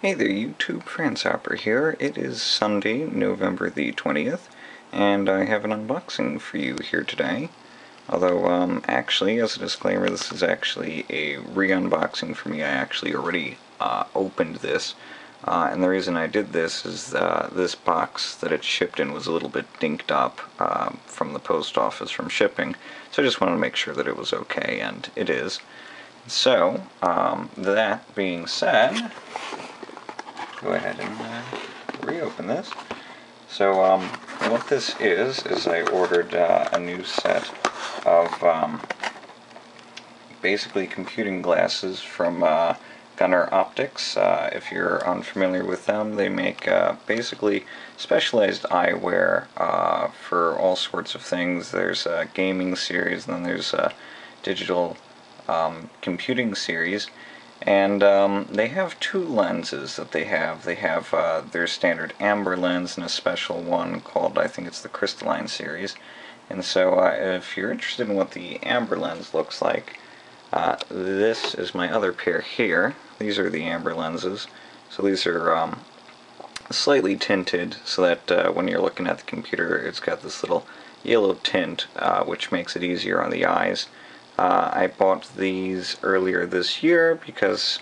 Hey there YouTube, Franshopper here. It is Sunday, November the 20th, and I have an unboxing for you here today. Although, actually, as a disclaimer, this is actually a re-unboxing for me. I actually already opened this, and the reason I did this is this box that it shipped in was a little bit dinked up from the post office from shipping, so I just wanted to make sure that it was okay, and it is. So, that being said, go ahead and reopen this. So what this is I ordered a new set of basically computing glasses from Gunnar Optics. If you're unfamiliar with them, they make basically specialized eyewear for all sorts of things. There's a gaming series, and then there's a digital computing series. And they have two lenses that they have. They have their standard amber lens and a special one called, I think it's the Crystaline series. And so if you're interested in what the amber lens looks like, this is my other pair here. These are the amber lenses. So these are slightly tinted so that when you're looking at the computer it's got this little yellow tint which makes it easier on the eyes. I bought these earlier this year because,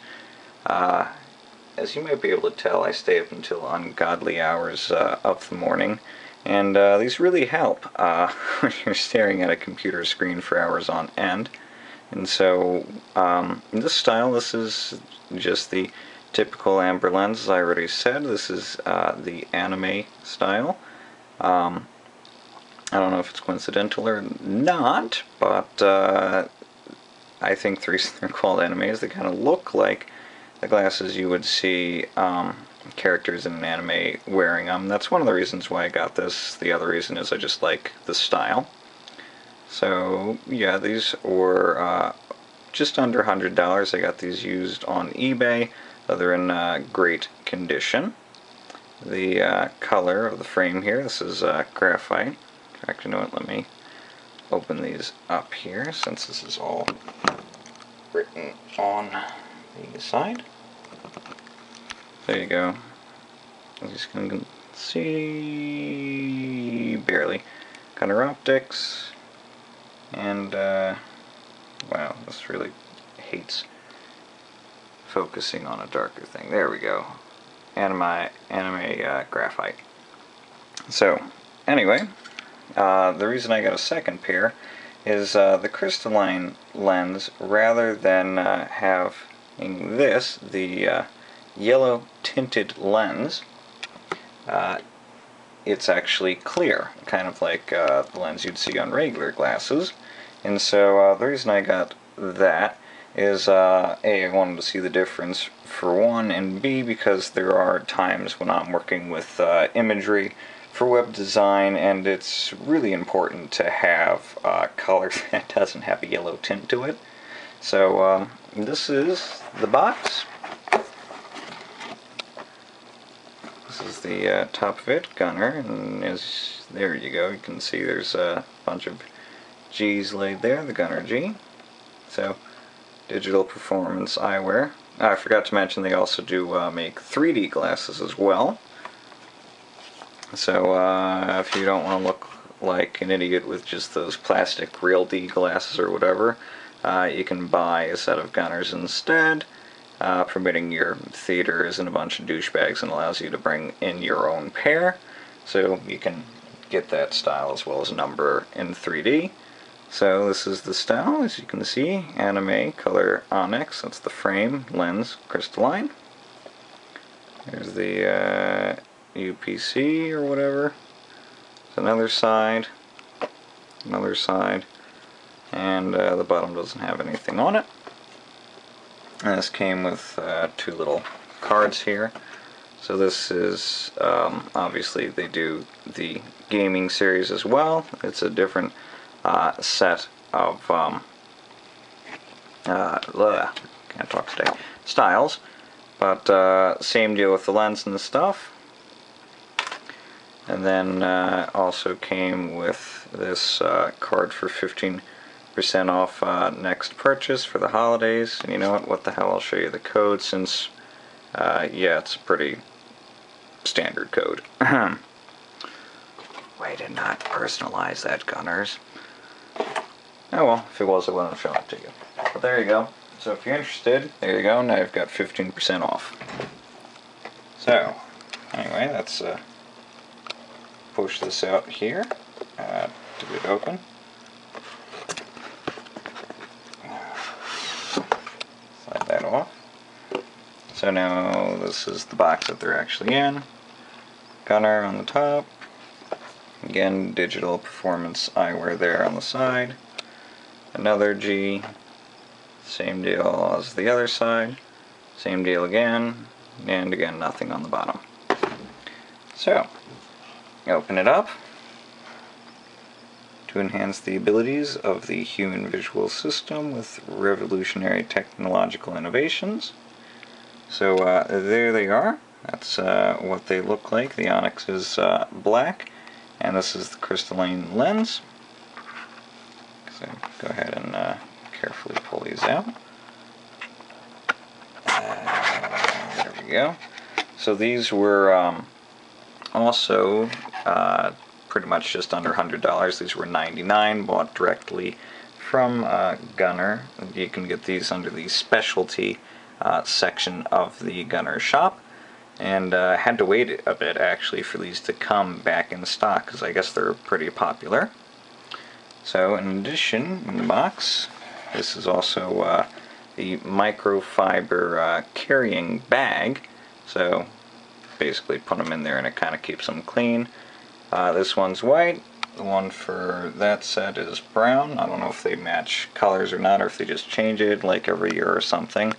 as you might be able to tell, I stay up until ungodly hours of the morning, and these really help when you're staring at a computer screen for hours on end. And so, in this style, this is just the typical amber lens, as I already said. This is the anime style. I don't know if it's coincidental or not, but I think the reason they're called anime is they kind of look like the glasses you would see characters in an anime wearing them. That's one of the reasons why I got this. The other reason is I just like the style. So yeah, these were just under $100. I got these used on eBay. They're in great condition. The color of the frame here, this is graphite. Actually, you know what, let me open these up here since this is all written on the side. There you go. I'm just going to see barely. Gunnar Optics, and wow, this really hates focusing on a darker thing. There we go. Anime graphite. So, anyway. The reason I got a second pair is the Crystaline lens, rather than having this, the yellow tinted lens, it's actually clear, kind of like the lens you'd see on regular glasses. And so the reason I got that is A, I wanted to see the difference for one, and B, because there are times when I'm working with imagery for web design, and it's really important to have color that doesn't have a yellow tint to it. So this is the box. This is the top of it, Gunnar, and there you go. You can see there's a bunch of G's laid there, the Gunnar G. So, digital performance eyewear. I forgot to mention they also do make 3D glasses as well. So if you don't want to look like an idiot with just those plastic Real D glasses or whatever, you can buy a set of Gunnars instead, permitting your theater isn't a bunch of douchebags and allows you to bring in your own pair. So you can get that style as well as number in 3D. So this is the style, as you can see, Anime Color Onyx. That's the frame, lens, Crystaline. There's the UPC or whatever. Another side, and the bottom doesn't have anything on it. And this came with two little cards here. So this is obviously they do the gaming series as well. It's a different set of can't talk today, styles, but same deal with the lens and the stuff. And then also came with this card for 15% off next purchase for the holidays. And you know what the hell, I'll show you the code since Yeah, it's pretty standard code. Way to not personalize that, Gunnars. Oh well, if it was, I wouldn't have shown it to you. But there you go. So if you're interested, there you go. Now you've got 15% off. So, anyway, let's push this out here to get it open. Slide that off. So now this is the box that they're actually in. Gunnar on the top. Again, digital performance eyewear there on the side. Another G. Same deal as the other side. Same deal again. And again, nothing on the bottom. So, open it up. To enhance the abilities of the human visual system with revolutionary technological innovations. So there they are. That's what they look like. The Onyx is black, and this is the crystalline lens. So go ahead and carefully pull these out. There we go. So these were also pretty much just under $100. These were $99, bought directly from Gunnar. You can get these under the specialty section of the Gunnar shop, and had to wait a bit actually for these to come back in stock because I guess they're pretty popular. So in addition, in the box, this is also the microfiber carrying bag. So basically put them in there and it kind of keeps them clean. This one's white. The one for that set is brown. I don't know if they match colors or not, or if they just change it like every year or something.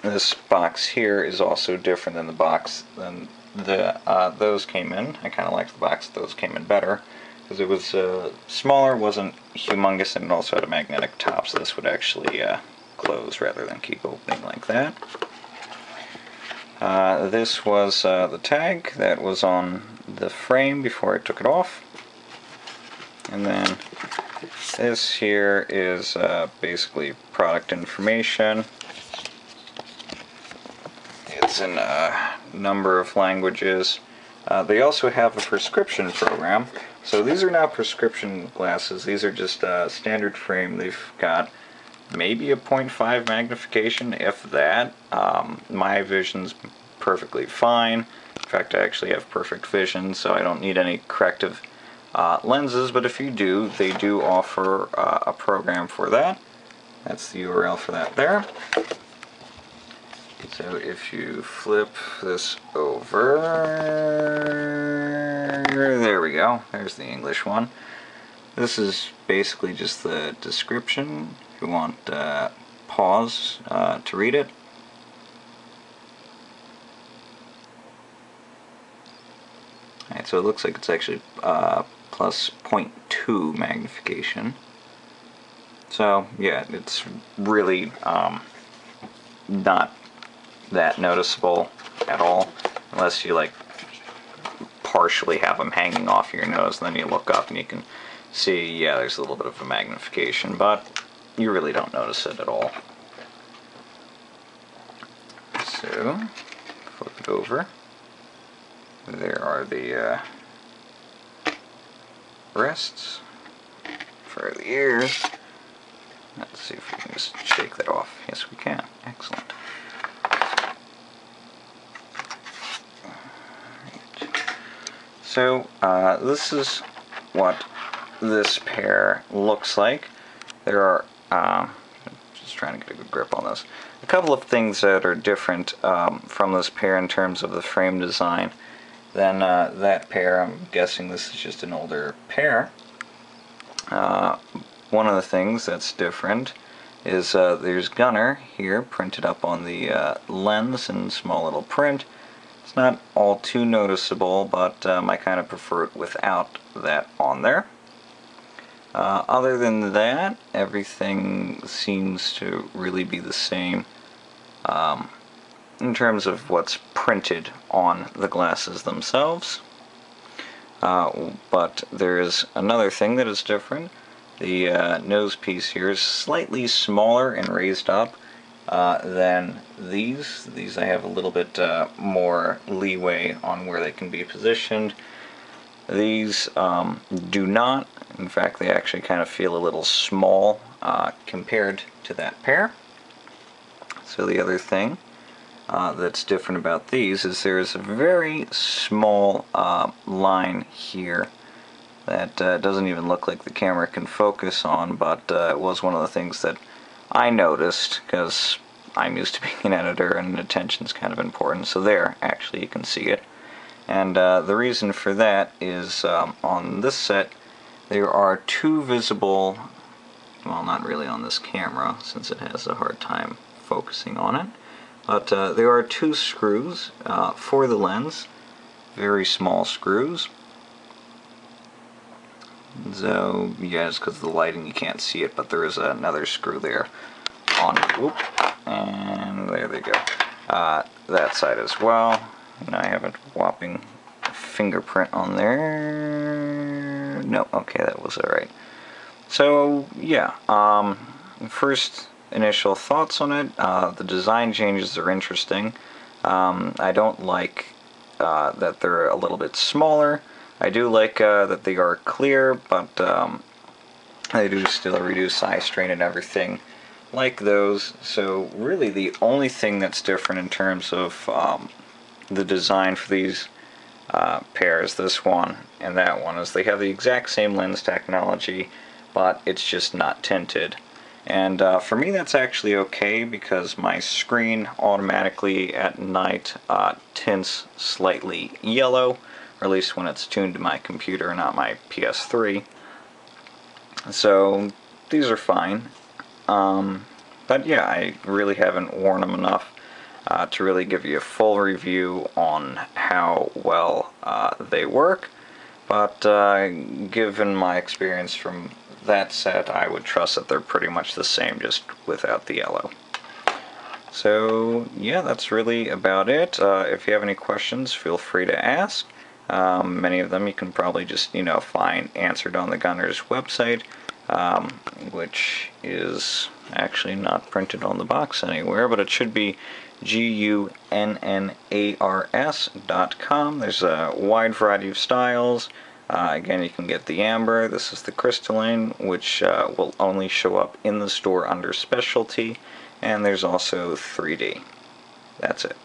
This box here is also different than the box than those came in. I kind of like the box those came in better because it was smaller, wasn't humongous, and it also had a magnetic top, so this would actually close rather than keep opening like that. This was the tag that was on the frame before I took it off. And then this here is basically product information. It's in a number of languages. They also have a prescription program. So these are not prescription glasses. These are just standard frame. They've got maybe a 0.5 magnification, if that. My vision's perfectly fine. In fact, I actually have perfect vision, so I don't need any corrective lenses, but if you do, they do offer a program for that. That's the URL for that there. So if you flip this over, there we go, there's the English one. This is basically just the description. If you want pause to read it. Alright, so it looks like it's actually plus 0.2 magnification. So yeah, it's really not that noticeable at all, unless you like partially have them hanging off your nose, and then you look up and you can see, yeah, there's a little bit of a magnification, but you really don't notice it at all. So, flip it over. There are the rests for the ears. Let's see if we can just shake that off. Yes, we can. Excellent. So, this is what this pair looks like. There are, just trying to get a good grip on this, a couple of things that are different from this pair in terms of the frame design than that pair. I'm guessing this is just an older pair. One of the things that's different is there's Gunnar here printed up on the lens in small little print. It's not all too noticeable, but I kind of prefer it without that on there. Other than that, everything seems to really be the same in terms of what's printed on the glasses themselves. But there is another thing that is different. The nose piece here is slightly smaller and raised up than these. These I have a little bit more leeway on where they can be positioned. These do not. In fact, they actually kind of feel a little small compared to that pair. So the other thing that's different about these is there's a very small line here that doesn't even look like the camera can focus on, but it was one of the things that I noticed because I'm used to being an editor and attention's kind of important. So there, actually, you can see it. And the reason for that is on this set there are two visible, well, not really on this camera since it has a hard time focusing on it, but there are two screws for the lens, very small screws. So yeah, it's because of the lighting you can't see it, but there is another screw there on, whoop, and there they go. That side as well. And I have a whopping fingerprint on there. No, okay, that was alright. So yeah, first initial thoughts on it. The design changes are interesting. I don't like that they're a little bit smaller. I do like that they are clear, but they do still reduce eye strain and everything like those. So really the only thing that's different in terms of the design for these pairs, this one and that one, is they have the exact same lens technology, but it's just not tinted. And for me that's actually okay because my screen automatically at night tints slightly yellow, or at least when it's tuned to my computer, not my PS3. So these are fine. But yeah, I really haven't worn them enough to really give you a full review on how well they work. But given my experience from that set, I would trust that they're pretty much the same, just without the yellow. So yeah, that's really about it. If you have any questions, feel free to ask. Many of them you can probably just, find answered on the Gunnars website, which is actually not printed on the box anywhere, but it should be gunnars.com. There's a wide variety of styles. Again, you can get the amber. This is the crystalline, which will only show up in the store under specialty, and there's also 3D. That's it.